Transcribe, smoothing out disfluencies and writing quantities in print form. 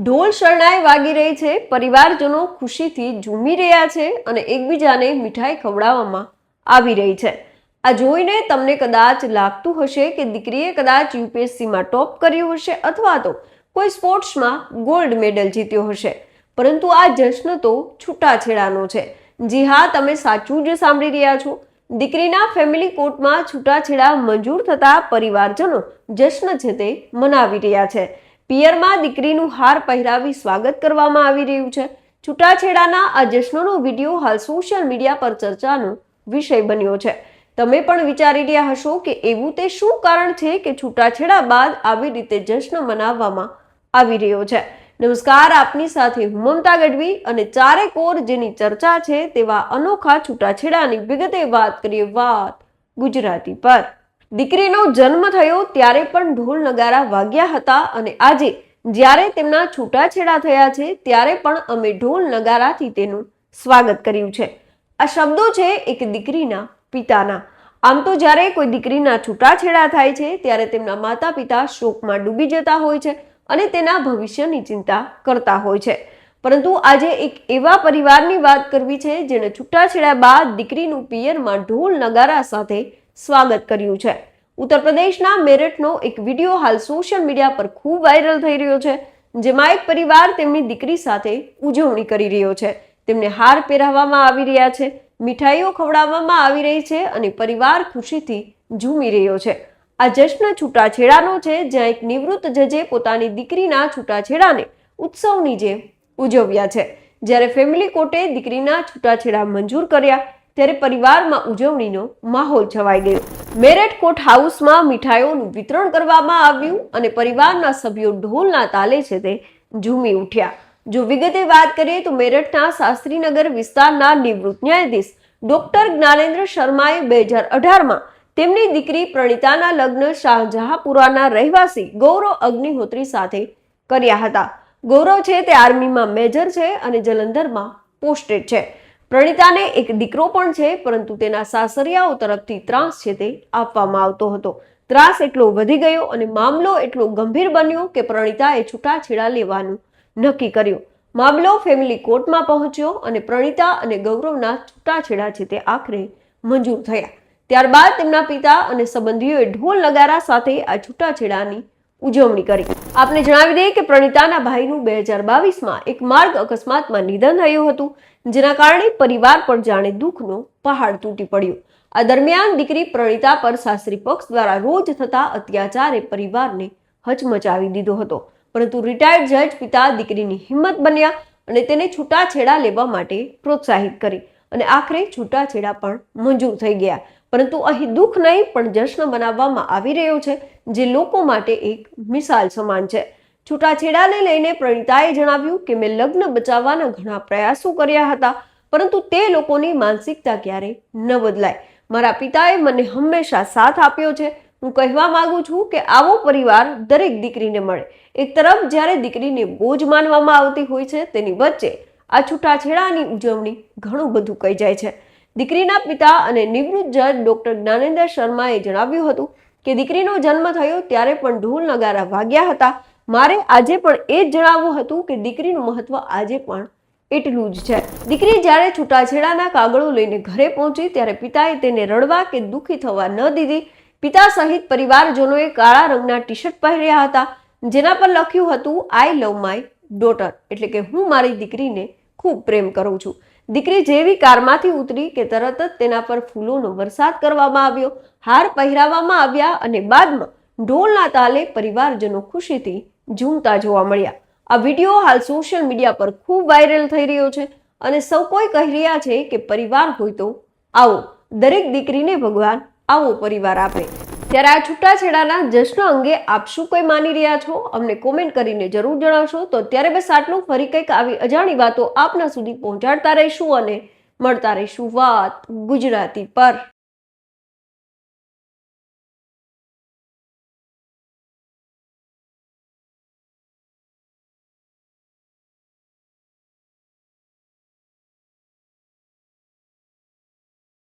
ઢોલ શરણાઈ વાગી રહી છે, પરિવારજનો ખુશીથી ઝૂમી રહ્યા છે અને એકબીજાને મીઠાઈ ખવડાવવામાં આવી રહી છે. આ જોઈને તમને કદાચ લાગતું હશે કે દીકરીએ કદાચ યુપીએસસીમાં ટોપ કર્યું હશે અથવા તો કોઈ સ્પોર્ટ્સમાં ગોલ્ડ મેડલ જીત્યો હશે. પરંતુ આ જશ્ન તો છૂટાછેડાનો છે. જી હા, તમે સાચું જ સાંભળી રહ્યા છો. દીકરીના ફેમિલી કોર્ટમાં છૂટાછેડા મંજૂર થતા પરિવારજનો જશ્ન છે તે મનાવી રહ્યા છે. પિયરમાં દીકરીનું હાર પહેરાવી સ્વાગત કરવામાં આવી રહ્યું છે. છૂટાછેડાના આ જશ્નનો વિડીયો હાલ સોશિયલ મીડિયા પર ચર્ચાનો વિષય બન્યો છે. તમે પણ વિચારી રહ્યા હશો કે એવું તે શું કારણ છે કે છૂટાછેડા બાદ આવી રીતે જશ્ન મનાવવામાં આવી રહ્યો છે. નમસ્કાર, આપની સાથે હું મમતા ગઢવી અને ચારેકોર જેની ચર્ચા છે તેવા અનોખા છૂટાછેડાની વિગતે વાત કરીએ. વાત ગુજરાતી પર. દીકરીનો જન્મ થયો ત્યારે પણ ઢોલ નગારા વાગ્યા હતા અને આજે જ્યારે તેમના છૂટાછેડા થયા છે ત્યારે પણ અમે ઢોલ નગારાથી તેનું સ્વાગત કર્યું છે. આ શબ્દો છે એક દીકરીના પિતાના. આમ તો જ્યારે કોઈ દીકરીના છૂટાછેડા થાય છે ત્યારે તેમના માતા પિતા શોકમાં ડૂબી જતા હોય છે અને તેના ભવિષ્યની ચિંતા કરતા હોય છે. પરંતુ આજે એક એવા પરિવારની વાત કરવી છે જેણે છૂટાછેડા બાદ દીકરીનું પિયરમાં ઢોલ નગારા સાથે સ્વાગત કર્યું છે. ઉત્તર પ્રદેશના મેરઠનો એક વિડીયો હાલ સોશિયલ મીડિયા પર ખૂબ વાયરલ થઈ રહ્યો છે, જેમાં એક પરિવાર તેમની દીકરી સાથે ઉજવણી કરી રહ્યો છે. તેમને હાર પહેરાવવામાં આવી રહ્યા છે, મીઠાઈઓ ખવડાવવામાં આવી રહી છે અને પરિવાર ખુશીથી ઝૂમી રહ્યો છે. આ જશ્ન છૂટાછેડાનો છે, જ્યાં એક નિવૃત્ત જજે પોતાની દીકરીના છૂટાછેડાને ઉત્સવની જેમ ઉજવ્યા છે. જ્યારે ફેમિલી કોર્ટે દીકરીના છૂટાછેડા મંજૂર કર્યા ત્યારે પરિવારમાં ઉજવણીનો માહોલ છવાઈ ગયો. મેરઠ કોર્ટ હાઉસમાં મીઠાઈઓનું વિતરણ કરવામાં આવ્યું અને પરિવારના સભ્યો ઢોલના તાલે છે તે ઝૂમી ઉઠ્યા. જો વિગતે વાત કરીએ તો મેરઠના શાસ્ત્રીનગર વિસ્તારના નિવૃત્ત ન્યાયાધીશ ડોક્ટર જ્ઞાનેન્દ્ર શર્માએ 2018માં તેમની દીકરી પ્રણીતાના લગ્ન શાહજહાંપુરાના રહેવાસી ગૌરવ અગ્નિહોત્રી સાથે કર્યા હતા. ગૌરવ છે તે આર્મીમાં મેજર છે અને જલંધરમાં પોસ્ટેડ છે. પ્રણીતાને એક દીકરો પણ છે, પરંતુ તેના સાસરિયાઓ તરફથી ત્રાસ છે તે આપવામાં આવતો હતો. ત્રાસ એટલો વધી ગયો અને મામલો એટલો ગંભીર બન્યો કે પ્રણીતાએ છૂટાછેડા લેવાનું નક્કી કર્યું. મામલો ફેમિલી કોર્ટમાં પહોંચ્યો અને પ્રણીતા અને ગૌરવના છૂટાછેડા છે તે આખરે મંજૂર થયા. ત્યારબાદ તેમના પિતા અને સંબંધીઓએ ઢોલ નગારા સાથે આ છૂટાછેડાની ઉજવણી કરી. આપને જણાવી દઈએ કે પ્રણીતાના ભાઈનું 2022માં એક માર્ગ અકસ્માતમાં નિધન થયું હતું, જેના કારણે પરિવાર પર જાણે દુઃખનો પહાડ તૂટી પડ્યો. આ દરમિયાન દીકરી પ્રણીતા પર સાસરી પક્ષ દ્વારા રોજ થતા અત્યાચારે પરિવારને હચમચાવી દીધો હતો. પરંતુ રિટાયર્ડ જજ પિતા દીકરીની હિંમત બન્યા અને તેને છૂટાછેડા લેવા માટે પ્રોત્સાહિત કરી અને આખરે છૂટાછેડા પણ મંજૂર થઈ ગયા. પરંતુ અહીં દુઃખ નહીં પણ જશ્ન મનાવવામાં આવી રહ્યો છે, જે લોકો માટે એક મિસાલ સમાન છે. છૂટાછેડાને લઈને પ્રણીતાએ જણાવ્યું કે મેં લગ્ન બચાવવાના ઘણા પ્રયાસો કર્યા હતા, પરંતુ તે લોકોની માનસિકતા ક્યારે ન બદલાય. મારા પિતાએ મને હંમેશા સાથ આપ્યો છે. હું કહેવા માંગુ છું કે આવો પરિવાર દરેક દીકરીને મળે. એક તરફ જ્યારે દીકરીને બોજ માનવામાં આવતી હોય છે, તેની વચ્ચે આ છૂટાછેડાની ઉજવણી ઘણું બધું કહી જાય છે. દીકરીના પિતા અને નિવૃત્ત જજ ડોક્ટર જ્ઞાનેન્દ્ર શર્માએ જણાવ્યું હતું કે દીકરીનો જન્મ થયો ત્યારે પણ ઢોલ નગારા વાગ્યા હતા. મારે આજે પણ એ જ જણાવવું હતું કે દીકરીનું મહત્વ આજે પણ એટલું જ છે. દીકરી જ્યારે છૂટાછેડાના કાગળો લઈને ઘરે પહોંચી ત્યારે પિતાએ તેને રડવા કે દુઃખી થવા ન દીધી. પિતા સહિત પરિવારજનોએ કાળા રંગના ટી શર્ટ પહેર્યા હતા, જેના પર લખ્યું હતું આઈ લવ માય ડોટર, એટલે કે હું મારી દીકરીને ખૂબ પ્રેમ કરું છું. દીકરી જેવી કારમાંથી ઉતરી કે તરત જ તેના પર ફૂલોનો વરસાદ કરવામાં આવ્યો, હાર પહેરાવવામાં આવ્યા અને બાદમાં ઢોલના તાલે પરિવારજનો ખુશીથી ઝૂમતા જોવા મળ્યા. આ વિડીયો હાલ સોશિયલ મીડિયા પર ખૂબ વાયરલ થઈ રહ્યો છે અને સૌ કોઈ કહી રહ્યા છે કે પરિવાર હોય તો આવો, દરેક દીકરીને ભગવાન આવો પરિવાર આપે. ત્યારે આ છૂટાછેડાના જશ્ન અંગે આપ શું કોઈ માની રહ્યા છો? અમને કોમેન્ટ કરીને જરૂર જણાવશો. તો અત્યારે બસ આટલું. ફરી કંઈક આવી અજાણી વાતો આપના સુધી પહોંચાડતા રહીશું અને મળતા રહીશું વાત ગુજરાતી પર.